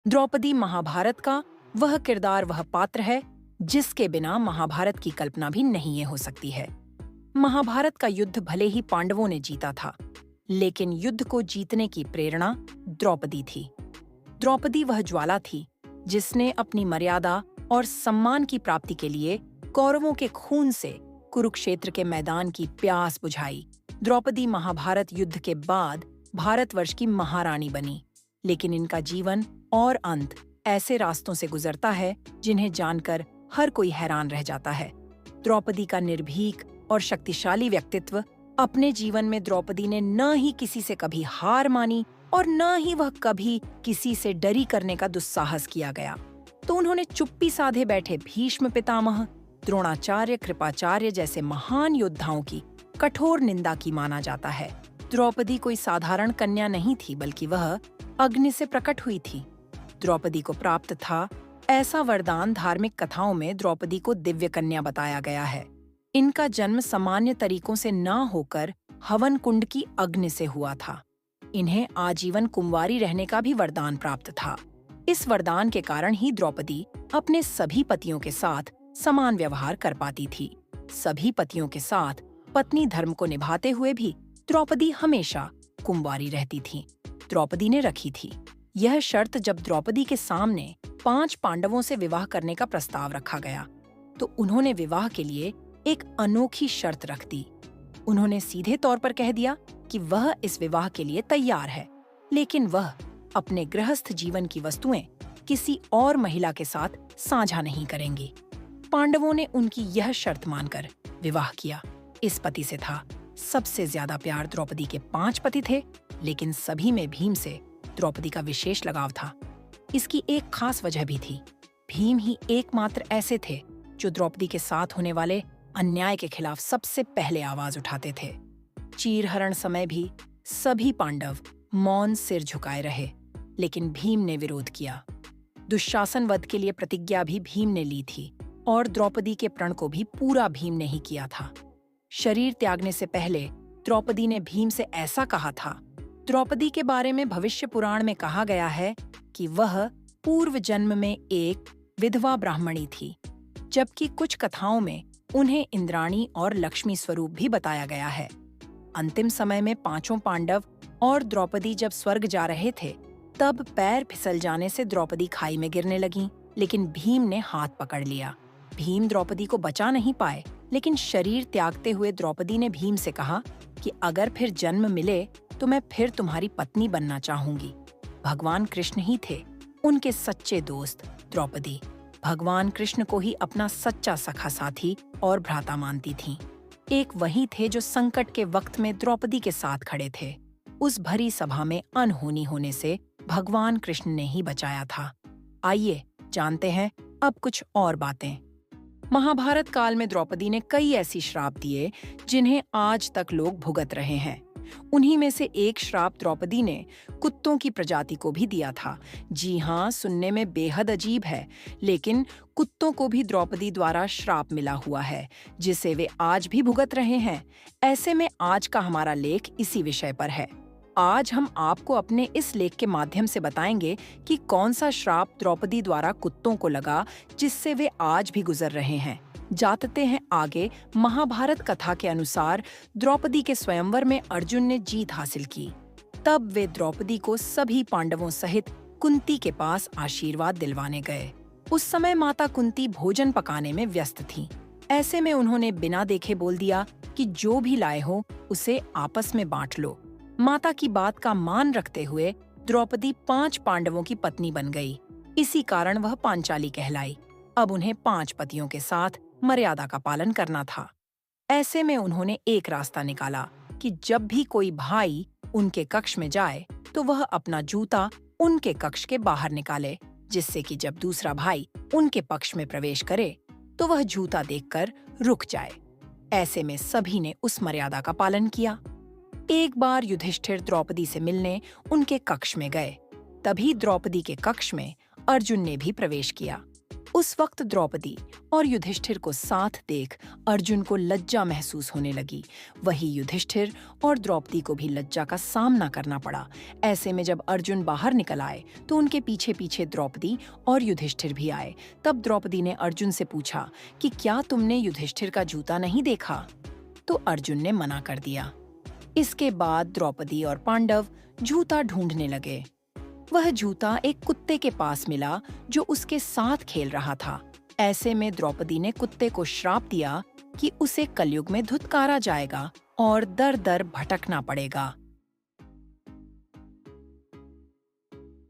द्रौपदी महाभारत का वह किरदार, वह पात्र है जिसके बिना महाभारत की कल्पना भी नहीं ये हो सकती है। महाभारत का युद्ध भले ही पांडवों ने जीता था, लेकिन युद्ध को जीतने की प्रेरणा द्रौपदी थी। द्रौपदी वह ज्वाला थी जिसने अपनी मर्यादा और सम्मान की प्राप्ति के लिए कौरवों के खून से कुरुक्षेत्र के मैदान की प्यास बुझाई। द्रौपदी महाभारत युद्ध के बाद भारतवर्ष की महारानी बनी, लेकिन इनका जीवन और अंत ऐसे रास्तों से गुजरता है जिन्हें जानकर हर कोई हैरान रह जाता है। द्रौपदी का निर्भीक और शक्तिशाली व्यक्तित्व। अपने जीवन में द्रौपदी ने न ही किसी से कभी हार मानी और न ही वह कभी किसी से डरी करने का दुस्साहस किया गया। तो उन्होंने चुप्पी साधे बैठे भीष्म पितामह, द्रोणाचार्य, कृपाचार्य जैसे महान योद्धाओं की कठोर निंदा की माना जाता है। द्रौपदी कोई साधारण कन्या नहीं थी, बल्कि वह अग्नि से प्रकट हुई थी। द्रौपदी को प्राप्त था ऐसा वरदान। धार्मिक कथाओं में द्रौपदी को दिव्य कन्या बताया गया है। इनका जन्म सामान्य तरीकों से न होकर हवन कुंड की अग्नि से हुआ था। इन्हें आजीवन कुंवारी रहने का भी वरदान प्राप्त था। इस वरदान के कारण ही द्रौपदी अपने सभी पतियों के साथ समान व्यवहार कर पाती थी। सभी पतियों के साथ पत्नी धर्म को निभाते हुए भी द्रौपदी हमेशा कुंवारी रहती थी। द्रौपदी ने रखी थी यह शर्त जब द्रौपदी के सामने 5 पांडवों से विवाह करने का प्रस्ताव रखा गया, तो उन्होंने विवाह के लिए एक अनोखी शर्त रख दी। उन्होंने सीधे तौर पर कह दिया कि वह इस विवाह के लिए तैयार है, लेकिन वह अपने गृहस्थ जीवन की वस्तुएं किसी और महिला के साथ साझा नहीं करेंगी। पांडवों ने उनकी यह शर्त मानकर विवाह किया। इस पति से था सबसे ज्यादा प्यार। द्रौपदी के 5 पति थे, लेकिन सभी में भीम से द्रौपदी का विशेष लगाव था। इसकी एक खास वजह भी थी। भीम ही एकमात्र ऐसे थे जो द्रौपदी के साथ होने वाले अन्याय के खिलाफ सबसे पहले आवाज उठाते थे। चीरहरण समय भी सभी पांडव मौन सिर झुकाए रहे, लेकिन भीम ने विरोध किया। दुशासन वध के लिए प्रतिज्ञा भी भीम ने ली थी और द्रौपदी के प्रण को भी पूरा भीम ने ही किया था। शरीर त्यागने से पहले द्रौपदी ने भीम से ऐसा कहा था। द्रौपदी के बारे में भविष्य पुराण में कहा गया है कि वह पूर्व जन्म में एक विधवा ब्राह्मणी थी, जबकि कुछ कथाओं में उन्हें इंद्राणी और लक्ष्मी स्वरूप भी बताया गया है। अंतिम समय में 5 पांडव और द्रौपदी जब स्वर्ग जा रहे थे, तब पैर फिसल जाने से द्रौपदी खाई में गिरने लगीं, लेकिन भीम ने हाथ पकड़ लिया। भीम द्रौपदी को बचा नहीं पाए, लेकिन शरीर त्यागते हुए द्रौपदी ने भीम से कहा कि अगर फिर जन्म मिले तो मैं फिर तुम्हारी पत्नी बनना चाहूंगी। भगवान कृष्ण ही थे उनके सच्चे दोस्त। द्रौपदी भगवान कृष्ण को ही अपना सच्चा सखा साथी और भ्राता मानती थीं। एक वही थे जो संकट के वक्त में द्रौपदी के साथ खड़े थे। उस भरी सभा में अनहोनी होने से भगवान कृष्ण ने ही बचाया था। आइए जानते हैं अब कुछ और बातें। महाभारत काल में द्रौपदी ने कई ऐसी श्राप दिए जिन्हें आज तक लोग भुगत रहे हैं। उन्हीं में से एक श्राप द्रौपदी ने कुत्तों की प्रजाति को भी दिया था। जी हाँ, सुनने में बेहद अजीब है, लेकिन कुत्तों को भी द्रौपदी द्वारा श्राप मिला हुआ है, जिसे वे आज भी भुगत रहे हैं। ऐसे में आज का हमारा लेख इसी विषय पर है। आज हम आपको अपने इस लेख के माध्यम से बताएंगे कि कौन सा श्राप द्रौपदी द्वारा कुत्तों को लगा, जिससे वे आज भी गुजर रहे हैं। जानते हैं आगे। महाभारत कथा के अनुसार द्रौपदी के स्वयंवर में अर्जुन ने जीत हासिल की। तब वे द्रौपदी को सभी पांडवों सहित कुंती के पास आशीर्वाद दिलवाने गए। उस समय माता कुंती भोजन पकाने में व्यस्त थीं। ऐसे में उन्होंने बिना देखे बोल दिया कि जो भी लाए हो उसे आपस में बांट लो। माता की बात का मान रखते हुए द्रौपदी 5 पांडवों की पत्नी बन गई। इसी कारण वह पांचाली कहलाई। अब उन्हें 5 पतियों के साथ मर्यादा का पालन करना था। ऐसे में उन्होंने एक रास्ता निकाला कि जब भी कोई भाई उनके कक्ष में जाए तो वह अपना जूता उनके कक्ष के बाहर निकाले, जिससे कि जब दूसरा भाई उनके पक्ष में प्रवेश करे तो वह जूता देखकर रुक जाए। ऐसे में सभी ने उस मर्यादा का पालन किया। एक बार युधिष्ठिर द्रौपदी से मिलने उनके कक्ष में गए। तभी द्रौपदी के कक्ष में अर्जुन ने भी प्रवेश किया। उस वक्त द्रौपदी और युधिष्ठिर को साथ देख अर्जुन को लज्जा महसूस होने लगी। वही युधिष्ठिर और द्रौपदी को भी लज्जा का सामना करना पड़ा। ऐसे में जब अर्जुन बाहर निकल आए तो उनके पीछे पीछे द्रौपदी और युधिष्ठिर भी आए। तब द्रौपदी ने अर्जुन से पूछा कि क्या तुमने युधिष्ठिर का जूता नहीं देखा? तो अर्जुन ने मना कर दिया। इसके बाद द्रौपदी और पांडव जूता ढूंढने लगे। वह जूता एक कुत्ते के पास मिला जो उसके साथ खेल रहा था। ऐसे में द्रौपदी ने कुत्ते को श्राप दिया कि उसे कलयुग में धुतकारा जाएगा और दर दर भटकना पड़ेगा।